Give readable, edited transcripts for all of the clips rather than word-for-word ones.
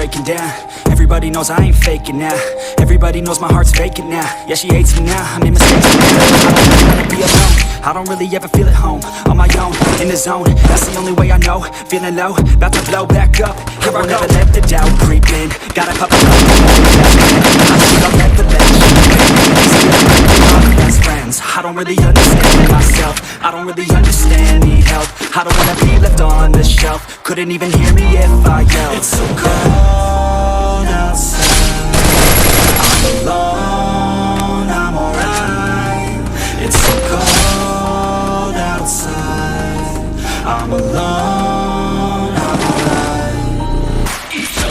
breaking down. Everybody knows I ain't faking now. Everybody knows my heart's vacant now. Yeah, she hates me now, I made mistakes now. I don't wanna be alone, I don't really ever feel at home. On my own, in the zone, that's the only way I know. Feeling low, about to blow back up. Here I go, never let the doubt creep in. Got a couple of I think I'll never let you in. Best friends, I don't really understand myself. I don't really understand, need help. I don't wanna be left on the shelf. Couldn't even hear me if I yelled. It's so cold outside, I'm alone, I'm alright. It's so cold outside, I'm alone, I'm alright. It's so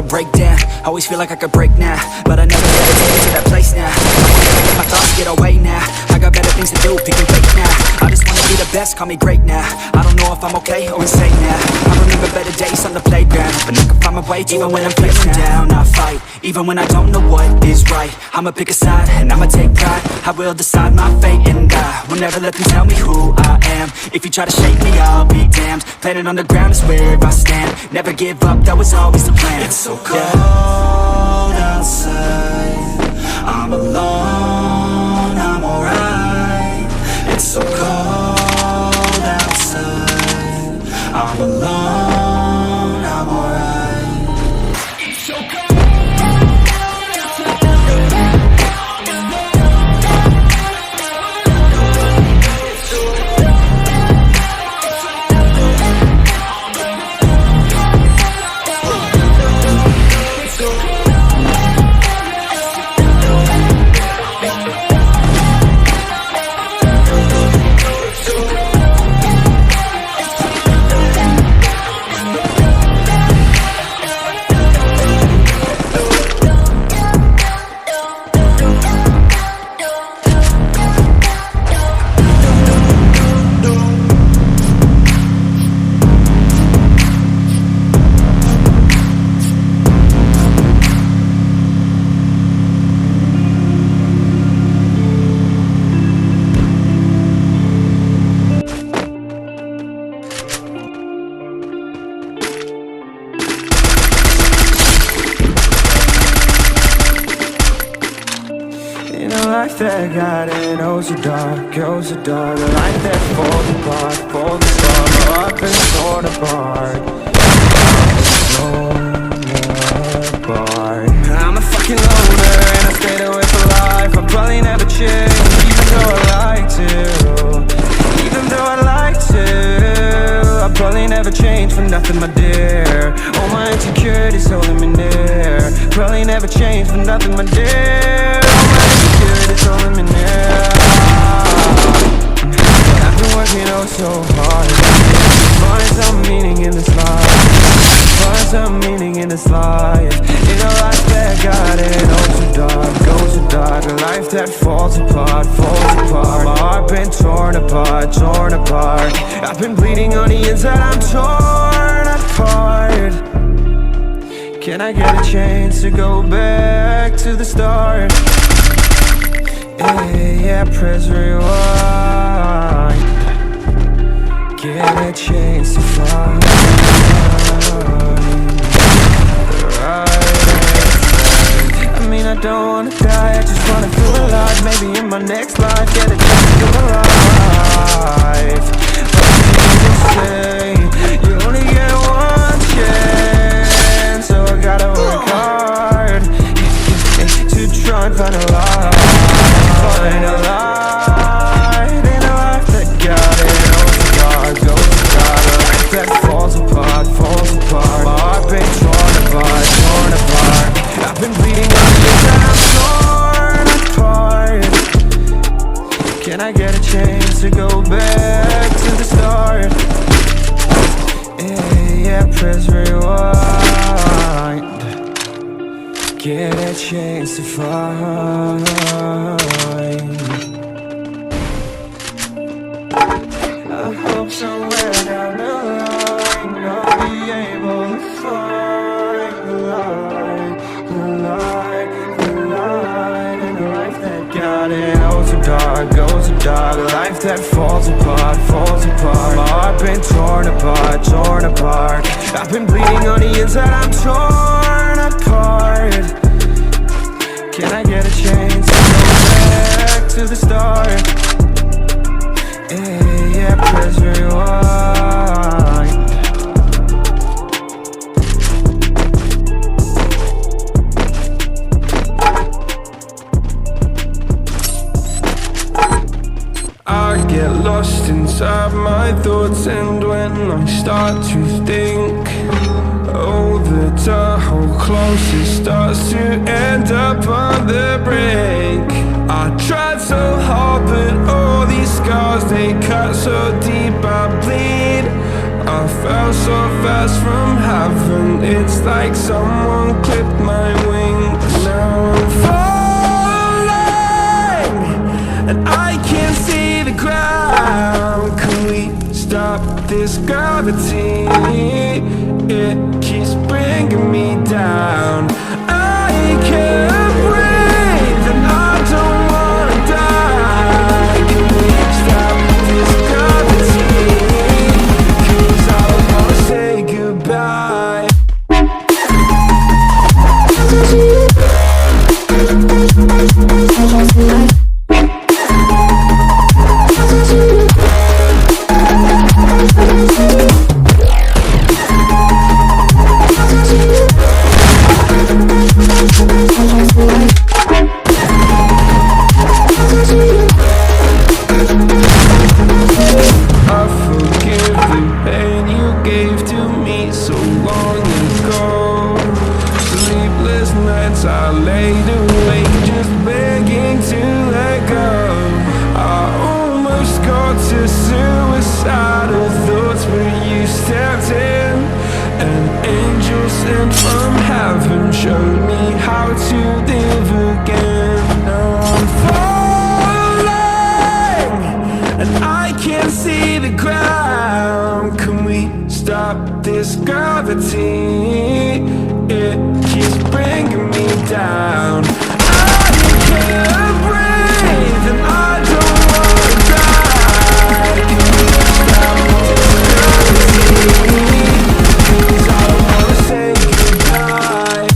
break down, always feel like I could break now, but I never ever take it to that place now. Let my thoughts get away now, I got better things to do, pick and fake now. I just wanna be the best, call me great now. I don't know if I'm okay or insane now. I remember better days on the playground, but I can find my way even when I'm feeling down. I fight, even when I don't know what is right. I'ma pick a side, and I'ma take pride. I will decide my fate, and I will never let them tell me who I am. If you try to shake me, I'll be damned. Planet on the ground is where I stand. Never give up, that was always the plan. It's so cold outside, I'm alone, I'm alright. It's so cold outside, I'm alone, I'm alright. It's so cold. Life that got it, goes so dark, goes so dark. A life that falls apart, falls apart. My heart been torn apart, torn apart. I'm a fucking loner and I stayed away for life. I'll probably never change, even though I like to. Even though I like to, I'll probably never change for nothing, my dear. All my insecurities holding me near. Probably never change for nothing, my dear. It's all in me now. I've been working oh so hard to find some meaning in this life. Find some meaning in this life. In a life that got it oh so dark, goes so dark. A life that falls apart, falls apart. My heart been torn apart, torn apart. I've been bleeding on the inside, I'm torn apart. Can I get a chance to go back to the start? Yeah, press rewind. Get a chance to find the right answer. I mean, I don't wanna die, I just wanna feel alive. Maybe in my next life, get a chance to feel alive. But you say you only get one chance, so I gotta work hard to try and find a life. Find a light in a life that got it oh so dark, goes so dark. A life that falls apart, falls apart. My heart been torn apart, torn apart. I've been bleeding on the inside, I'm torn apart. Can I get a chance to go back to the start? Yeah, press rewind. us to find. I hope somewhere down the line I'll be able to find the light, the light, the light in a life that got it. Goes so dark, a life that falls apart, falls apart. My heart been torn apart, torn apart. I've been bleeding on the inside, I'm torn apart. Can I get a chance to go back to the start? Yeah, press rewind. I get lost inside my thoughts, and when I start to think, oh, the tunnel close, it starts to end up on the brink. I tried so hard, but all these scars, they cut so deep, I bleed. I fell so fast from heaven, it's like someone clipped my wings. Now I'm falling, and I can't see the ground. Can we stop this gravity? It keeps bringing me down. I can't breathe and I don't wanna die. Can we stop this gravity? 'Cause I don't wanna say goodbye. I forgive the pain you gave to me so long ago. Sleepless nights I laid awake just begging to let go. I almost got to suicidal thoughts, but you stepped in. An angel sent from heaven showed me how to live again. Now I'm falling, and I can't see the ground. Can we stop this gravity? It keeps bringing me down. I can't breathe and I don't wanna die. Can we stop this gravity? 'Cause I don't wanna say goodbye.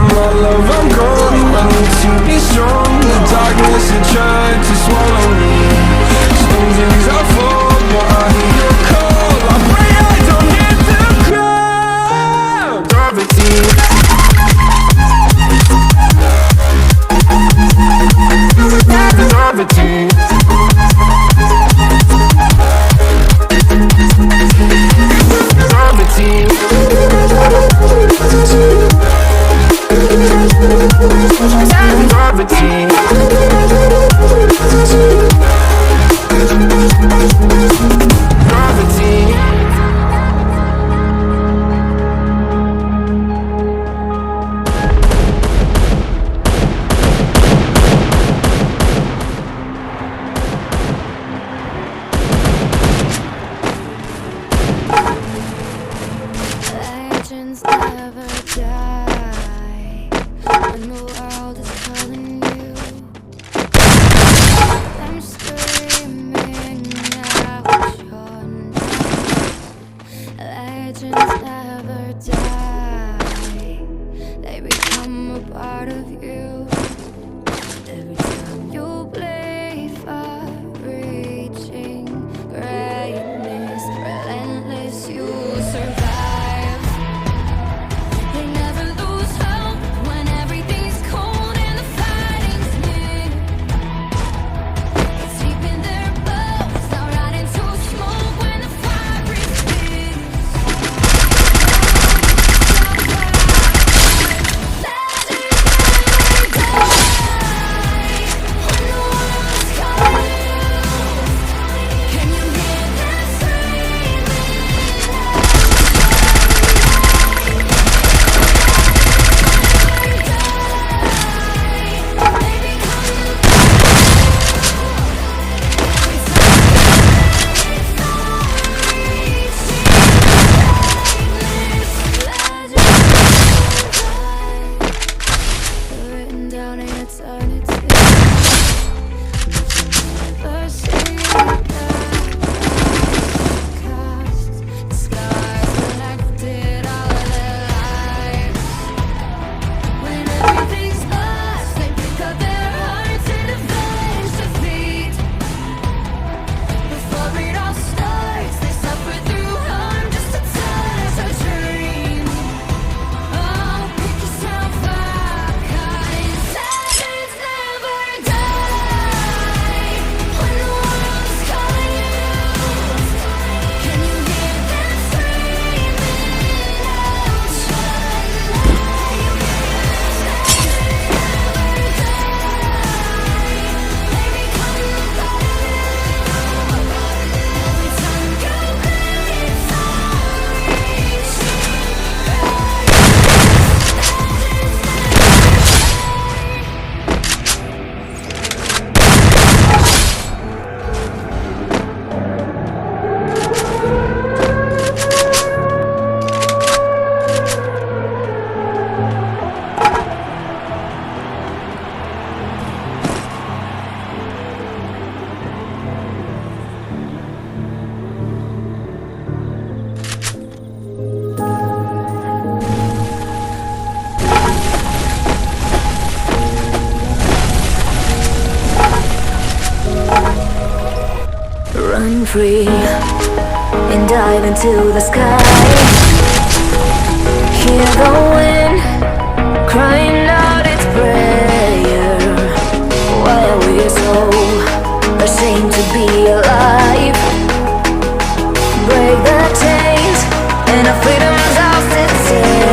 My love, I'm gone, I need to be strong. The darkness, it tried to swallow me. Some days I fall, but I hear your call. I pray I don't hit the ground. Gravity. Gravity. Legends never die when the world is calling you. I'm screaming out your name. Legends never die, they become a part of you. Every time you play far reaching greatness, relentless, you survive. They never free and dive into the sky. Hear the wind crying out its prayer. Why are we so ashamed to be alive? Break the chains and our freedom's ours to take.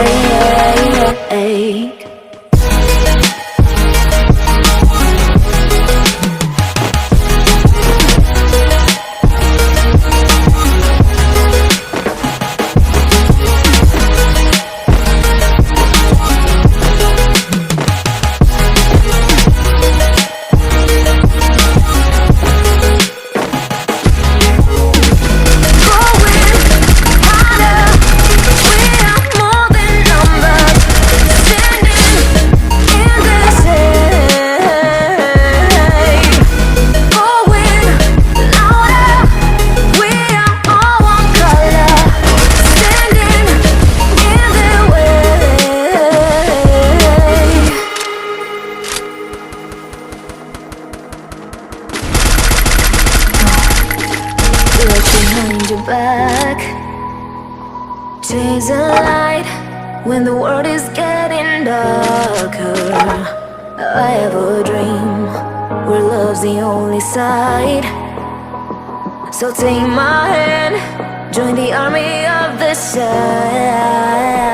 Behind your back, chase a light when the world is getting darker. I have a dream where love's the only side. So take my hand, join the army of the side.